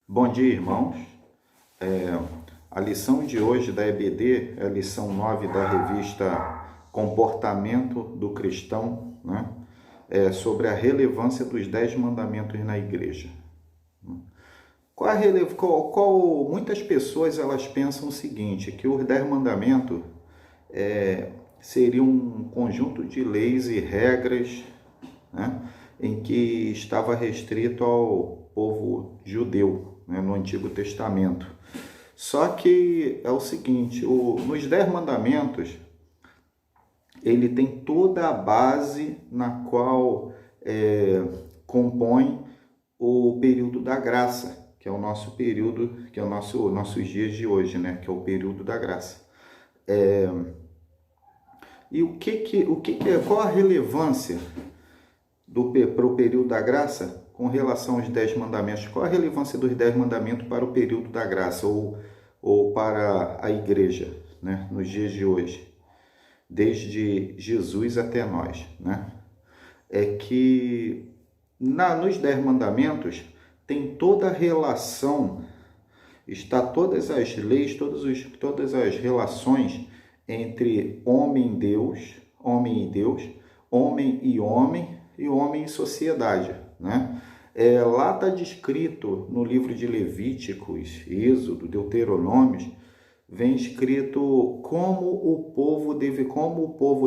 Bom dia, irmãos. A lição de hoje da EBD é a lição 9 da revista Comportamento do Cristão, né? Sobre a relevância dos 10 mandamentos na igreja. Muitas pessoas elas pensam o seguinte, que os 10 mandamentos seriam um conjunto de leis e regras, né? Em que estava restrito ao povo judeu, né, no Antigo Testamento. Só que é o seguinte, nos 10 mandamentos, ele tem toda a base na qual compõe o período da graça, que é o nosso período, que é nossos dias de hoje, né, que é o período da graça. E qual a relevância para o período da graça com relação aos 10 mandamentos? Qual a relevância dos 10 mandamentos para o período da graça ou para a igreja, né, nos dias de hoje, desde Jesus até nós, né? É que nos 10 mandamentos tem toda a relação, está todas as leis, todas as relações entre homem e Deus, homem e homem e sociedade, né? Lá está descrito no livro de Levíticos, Êxodo, Deuteronômios, vem escrito como o povo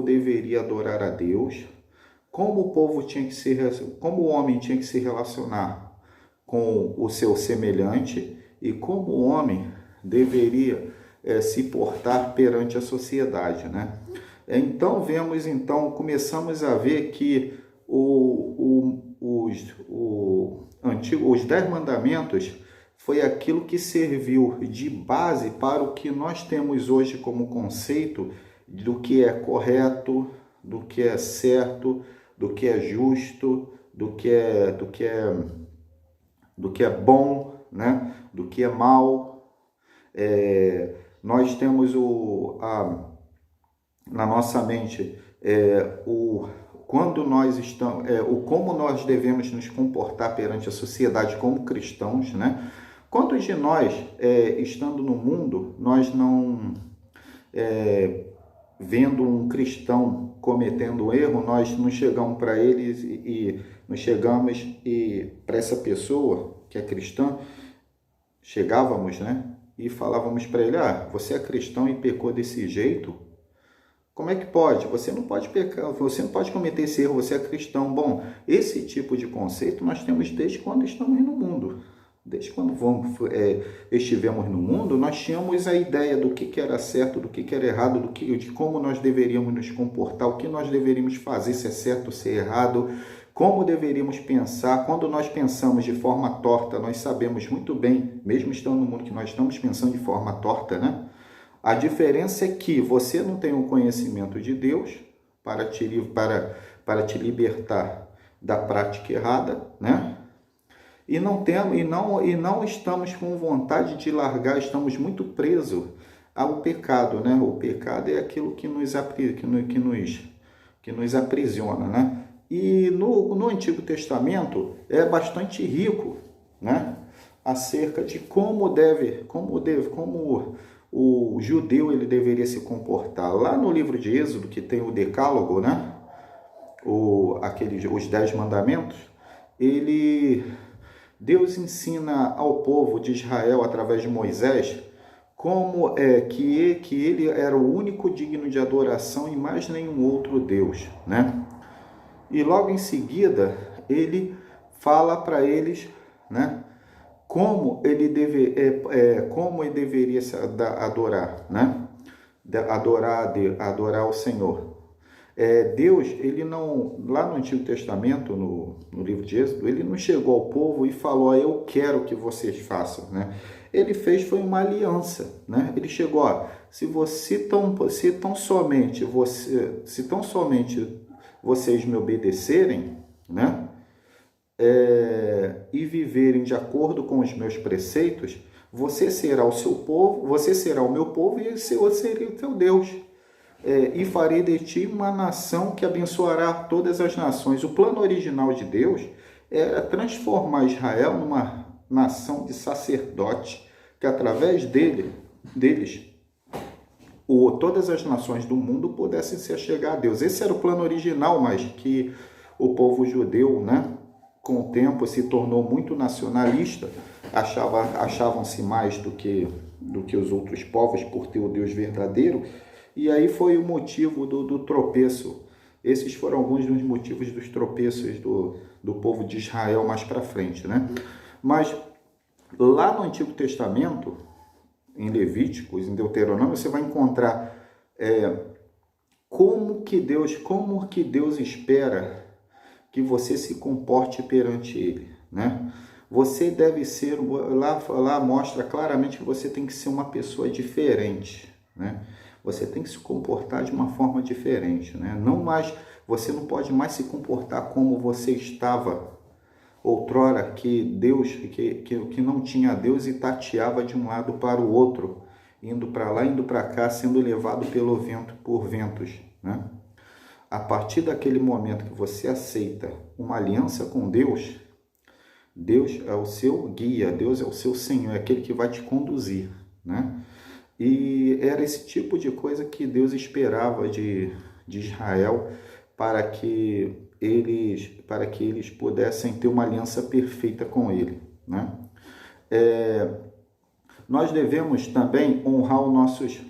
deveria adorar a Deus, como o homem tinha que se relacionar com o seu semelhante e como o homem deveria se portar perante a sociedade, né? Então começamos a ver que os 10 mandamentos foi aquilo que serviu de base para o que nós temos hoje como conceito do que é correto, do que é certo, do que é justo, do que é bom, né? Do que é mal. Nós temos na nossa mente quando nós estamos, como nós devemos nos comportar perante a sociedade como cristãos, né? Quantos de nós, estando no mundo, nós não, vendo um cristão cometendo um erro, nós não chegamos para eles e para essa pessoa que é cristã, chegávamos, né? E falávamos para ele, você é cristão e pecou desse jeito? Como é que pode? Você não pode pecar, você não pode cometer esse erro, você é cristão. Bom, esse tipo de conceito nós temos desde quando estamos no mundo. Desde quando estivemos no mundo, nós tínhamos a ideia do que era certo, do que era errado, de como nós deveríamos nos comportar, o que nós deveríamos fazer, se é certo, se é errado, como deveríamos pensar. Quando nós pensamos de forma torta, nós sabemos muito bem, mesmo estando no mundo, que nós estamos pensando de forma torta, né? A diferença é que você não tem o conhecimento de Deus para te libertar da prática errada, né? E não estamos com vontade de largar, estamos muito presos ao pecado, né? O pecado é aquilo que nos aprisiona, né? E no Antigo Testamento é bastante rico, né? Acerca de como o judeu ele deveria se comportar. Lá no livro de Êxodo, que tem o Decálogo, né? Os 10 mandamentos, Deus ensina ao povo de Israel, através de Moisés, como que ele era o único digno de adoração e mais nenhum outro Deus, né? E logo em seguida, ele fala para eles, né? Como ele deveria adorar, né? Adorar o Senhor. Deus, ele não, lá no Antigo Testamento, no livro de Êxodo, ele não chegou ao povo e falou, eu quero que vocês façam, né? Ele foi uma aliança, né? Ele chegou, se tão somente vocês me obedecerem, né? E viverem de acordo com os meus preceitos, você será o seu povo, você será o meu povo e eu serei o teu Deus. E farei de ti uma nação que abençoará todas as nações. O plano original de Deus era transformar Israel nação de sacerdotes, que através deles, todas as nações do mundo pudessem se achegar a Deus. Esse era o plano original, mas que o povo judeu, né, com o tempo se tornou muito nacionalista, achavam-se mais do que os outros povos por ter o Deus verdadeiro, e aí foi o motivo do tropeço. Esses foram alguns dos motivos dos tropeços do povo de Israel mais para frente, né? Mas lá no Antigo Testamento, em Levíticos, em Deuteronômio, você vai encontrar como que Deus espera que você se comporte perante Ele, né? Você deve ser, lá mostra claramente que você tem que ser uma pessoa diferente, né? Você tem que se comportar de uma forma diferente, né? Você não pode mais se comportar como você estava outrora, que Deus, que não tinha Deus e tateava de um lado para o outro, indo para lá, indo para cá, sendo levado por ventos, né? A partir daquele momento que você aceita uma aliança com Deus, Deus é o seu guia, Deus é o seu Senhor, é aquele que vai te conduzir, né? E era esse tipo de coisa que Deus esperava de Israel para que eles pudessem ter uma aliança perfeita com Ele, né? Nós devemos também honrar nossos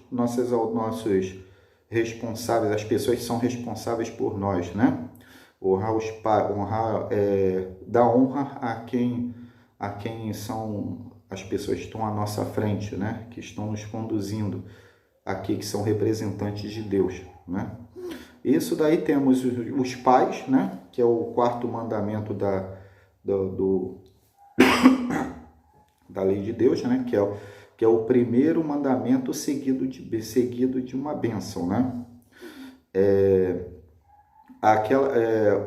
responsáveis, as pessoas que são responsáveis por nós, né? Dar honra a quem são as pessoas que estão à nossa frente, né? Que estão nos conduzindo aqui, que são representantes de Deus, né? Isso daí temos os pais, né? Que é o quarto mandamento da lei de Deus, né? Que é o primeiro mandamento seguido de uma bênção, né?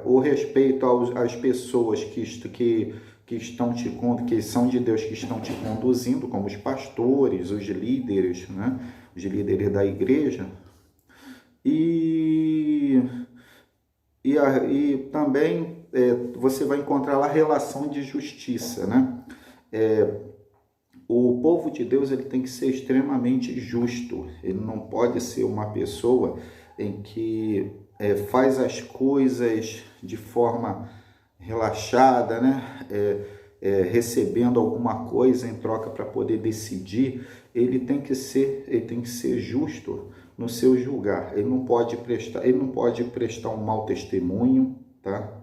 O respeito às pessoas que são de Deus, que estão te conduzindo, como os pastores, os líderes, né? Os líderes da igreja. E também você vai encontrar lá a relação de justiça, né? O povo de Deus ele tem que ser extremamente justo. Ele não pode ser uma pessoa em que faz as coisas de forma relaxada, né? Recebendo alguma coisa em troca para poder decidir. Ele tem que ser justo no seu julgar. Ele não pode prestar um mau testemunho, tá?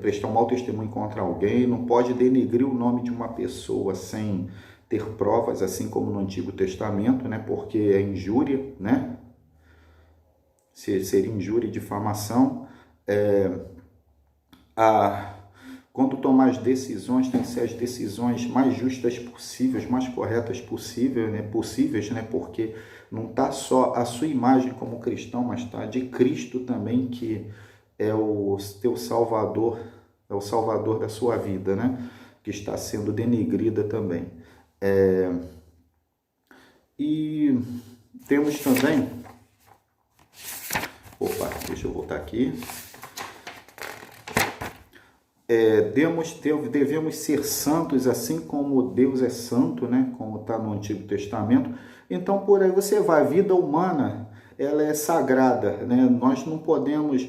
Prestar um mau testemunho contra alguém, não pode denegrir o nome de uma pessoa sem ter provas, assim como no Antigo Testamento, né? Porque é injúria, né? Seria injúria e difamação. Quando tomar as decisões, tem que ser as decisões mais justas possíveis, mais corretas possíveis, né? Porque não está só a sua imagem como cristão, mas está de Cristo também, que é o teu Salvador, é o Salvador da sua vida, né? Que está sendo denegrida também. E temos também... deixa eu voltar aqui. Devemos ser santos assim como Deus é santo, né? Como está no Antigo Testamento. Então, por aí você vai. A vida humana, ela é sagrada, né? Nós não podemos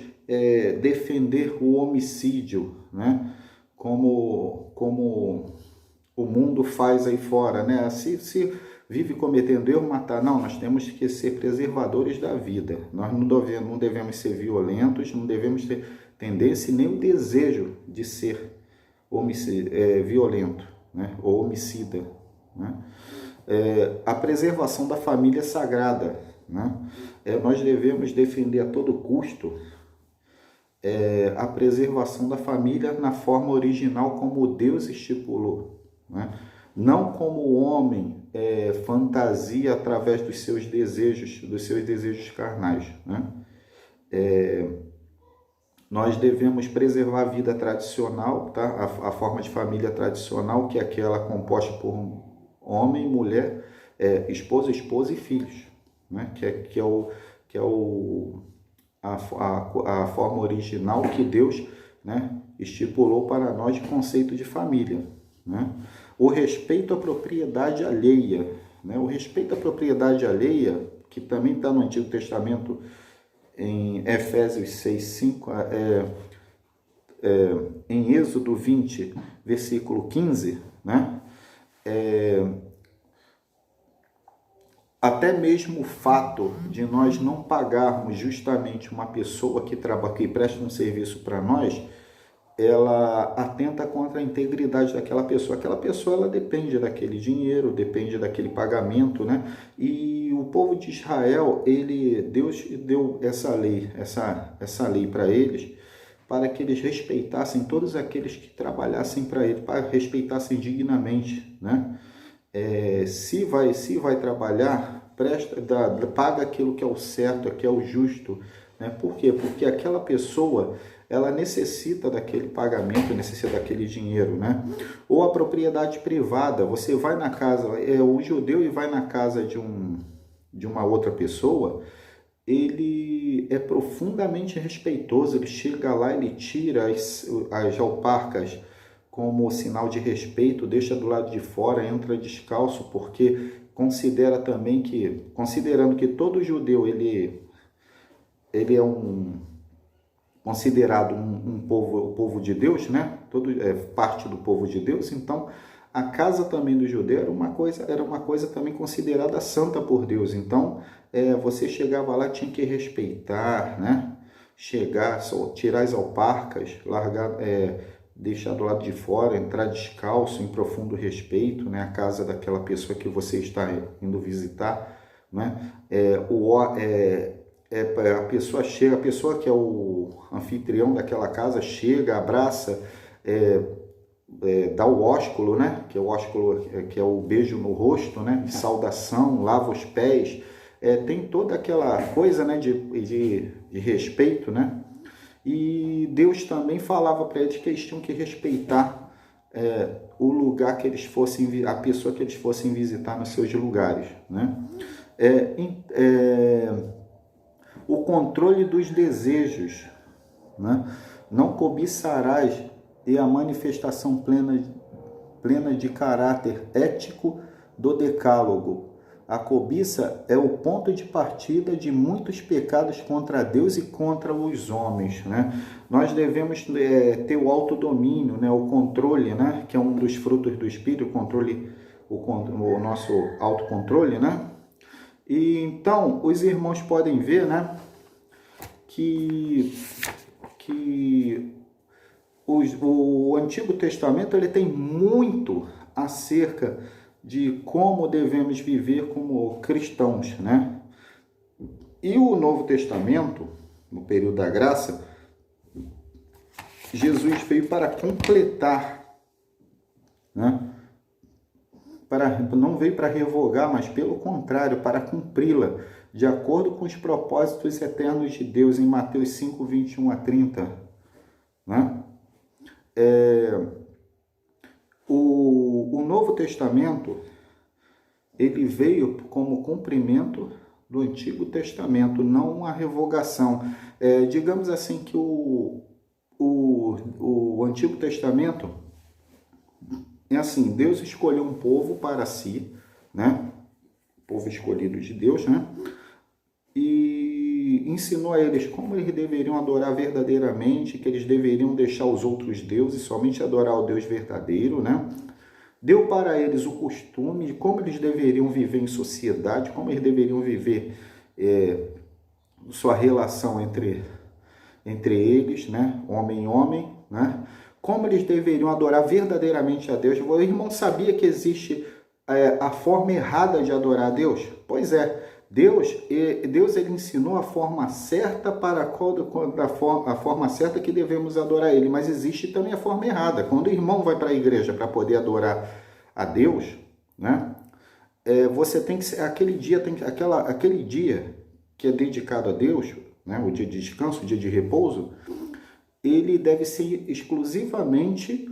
defender o homicídio, né? Como o mundo faz aí fora, né? Se vive cometendo erro, matar. Não, nós temos que ser preservadores da vida. Nós não devemos ser violentos, não devemos ter tendência e nem o desejo de ser violento, né? Ou homicida, né? A preservação da família é sagrada, né? Nós devemos defender a todo custo a preservação da família na forma original como Deus estipulou, né? Não como o homem fantasia através dos seus desejos carnais, né? Nós devemos preservar a vida tradicional, tá? A forma de família tradicional, que é aquela composta por homem, mulher, esposa e filhos, né? Que é a forma original que Deus, né, estipulou para nós de conceito de família, né? O respeito à propriedade alheia, né? O respeito à propriedade alheia, que também está no Antigo Testamento, em Efésios 6:5, em Êxodo 20, versículo 15, né? Até mesmo o fato de nós não pagarmos justamente uma pessoa que presta um serviço para nós, ela atenta contra a integridade daquela pessoa. Aquela pessoa, ela depende daquele dinheiro, depende daquele pagamento, né? E o povo de Israel, Deus deu essa lei para eles, para que eles respeitassem todos aqueles que trabalhassem para ele, para respeitassem dignamente, né? Se vai trabalhar, paga aquilo que é o certo, que é o justo, né? Por quê? Porque aquela pessoa, ela necessita daquele pagamento, necessita daquele dinheiro, né? Ou a propriedade privada, você vai na casa, o judeu e vai na casa de uma outra pessoa, ele é profundamente respeitoso, ele chega lá, ele tira as alparcas como sinal de respeito, deixa do lado de fora, entra descalço, porque considerando que todo judeu ele é considerado um povo, o povo de Deus, né? Parte do povo de Deus. Então, a casa também do judeu era uma coisa também considerada santa por Deus. Então, você chegava lá, tinha que respeitar, né? Tirar as alparcas, deixar do lado de fora, entrar descalço, em profundo respeito, né? A casa daquela pessoa que você está indo visitar, né? A pessoa chega, a pessoa que é o anfitrião daquela casa chega, abraça, dá o ósculo, né? Que é o ósculo, que é o beijo no rosto, né? De saudação, lava os pés, tem toda aquela coisa, né? De respeito, né? E Deus também falava para eles que eles tinham que respeitar o lugar que eles fossem, a pessoa que eles fossem visitar nos seus lugares, né? O controle dos desejos, né? Não cobiçarás, e a manifestação plena de caráter ético do decálogo. A cobiça é o ponto de partida de muitos pecados contra Deus e contra os homens, né? Nós devemos ter o autodomínio, né? O controle, né? Que é um dos frutos do Espírito, o nosso autocontrole, né? E então, os irmãos podem ver, né? Que o Antigo Testamento ele tem muito acerca de como devemos viver como cristãos, né? E o Novo Testamento, no período da graça, Jesus veio para completar, né? Não veio para revogar, mas pelo contrário, para cumpri-la, de acordo com os propósitos eternos de Deus, em Mateus 5, 21 a 30, né? O Novo Testamento, ele veio como cumprimento do Antigo Testamento, não uma revogação. Digamos assim que o Antigo Testamento é assim, Deus escolheu um povo para si, né? Povo escolhido de Deus, né? E ensinou a eles como eles deveriam adorar verdadeiramente, que eles deveriam deixar os outros deuses, somente adorar o Deus verdadeiro, né? Deu para eles o costume de como eles deveriam viver em sociedade, como eles deveriam viver sua relação entre eles, né? Homem e homem, né? Como eles deveriam adorar verdadeiramente a Deus. O irmão sabia que existe a forma errada de adorar a Deus? Pois é, Deus ele ensinou a forma certa a forma certa que devemos adorar Ele, mas existe também a forma errada. Quando o irmão vai para a igreja para poder adorar a Deus, né? Você tem que aquele dia que é dedicado a Deus, né? O dia de descanso, o dia de repouso, ele deve ser exclusivamente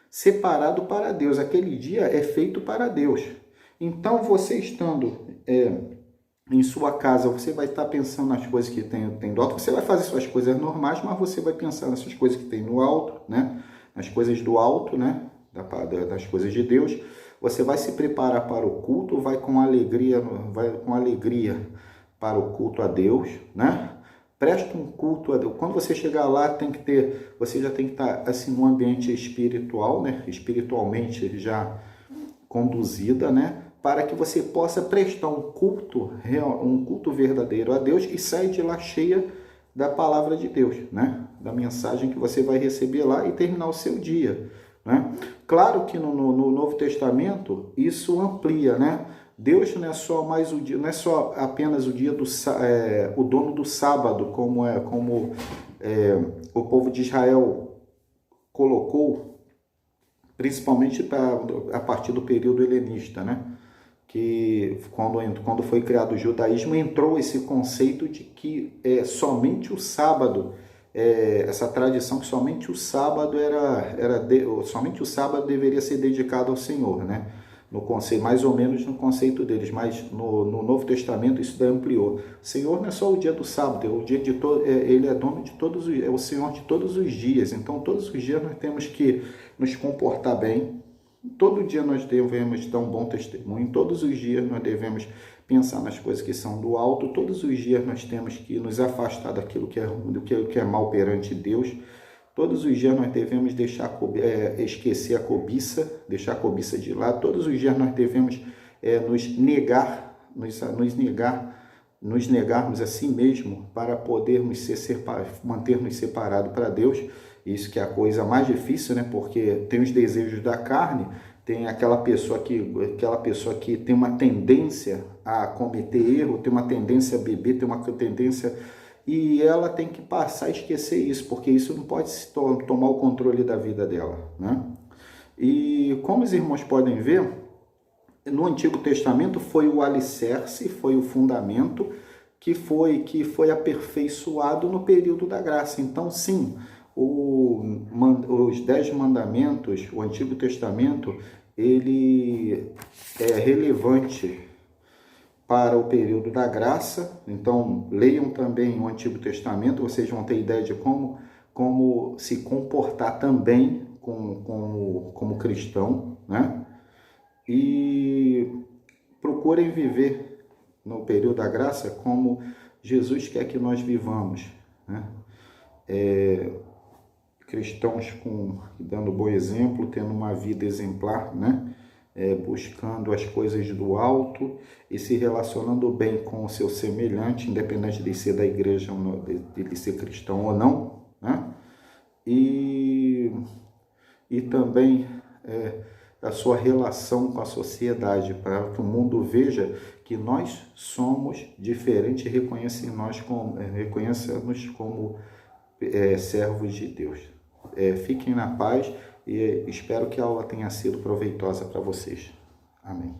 separado para Deus. Aquele dia é feito para Deus. Então, você estando em sua casa, você vai estar pensando nas coisas que tem do alto. Você vai fazer suas coisas normais, mas você vai pensar nessas coisas que tem no alto, né? Nas coisas do alto, né? das coisas de Deus, você vai se preparar para o culto, vai com alegria para o culto a Deus, né? Presta um culto a Deus. Quando você chegar lá, você já tem que estar assim num ambiente espiritual, né? Espiritualmente já conduzida, né? Para que você possa prestar um culto real, um culto verdadeiro a Deus e sair de lá cheia da palavra de Deus, né? Da mensagem que você vai receber lá e terminar o seu dia, né? Claro que no Novo Testamento isso amplia, né? Deus não é só mais o dia, não é só apenas o dia o dono do sábado, como o povo de Israel colocou, principalmente a partir do período helenista, né? Que quando foi criado o judaísmo, entrou esse conceito de que somente o sábado, essa tradição que somente o sábado somente o sábado deveria ser dedicado ao Senhor, né? No conceito, mais ou menos no conceito deles, mas no Novo Testamento isso daí ampliou. O Senhor não é só o dia do sábado, ele é dono de todos os, é o Senhor de todos os dias. Então todos os dias nós temos que nos comportar bem. Todo dia nós devemos dar um bom testemunho, todos os dias nós devemos pensar nas coisas que são do alto, todos os dias nós temos que nos afastar daquilo que é ruim, do que é mal perante Deus, todos os dias nós devemos esquecer a cobiça, deixar a cobiça de lado, todos os dias nós devemos nos negarmos a si mesmo para podermos manter-nos separados para Deus. Isso que é a coisa mais difícil, né? Porque tem os desejos da carne, tem aquela pessoa que tem uma tendência a cometer erro, tem uma tendência a beber, tem uma tendência... E ela tem que passar a esquecer isso, porque isso não pode tomar o controle da vida dela, né? E como os irmãos podem ver, no Antigo Testamento foi o alicerce, foi o fundamento que foi aperfeiçoado no período da graça. Então, sim, os 10 mandamentos, o Antigo Testamento, ele é relevante para o período da graça. Então, leiam também o Antigo Testamento, vocês vão ter ideia de como se comportar também como cristão, né? E procurem viver no período da graça como Jesus quer que nós vivamos, né? Cristãos dando bom exemplo, tendo uma vida exemplar, né? Buscando as coisas do alto e se relacionando bem com o seu semelhante, independente de ser da igreja, de ser cristão ou não, né? E também a sua relação com a sociedade, para que o mundo veja que nós somos diferentes e reconheça-nos como servos de Deus. Fiquem na paz e espero que a aula tenha sido proveitosa para vocês. Amém.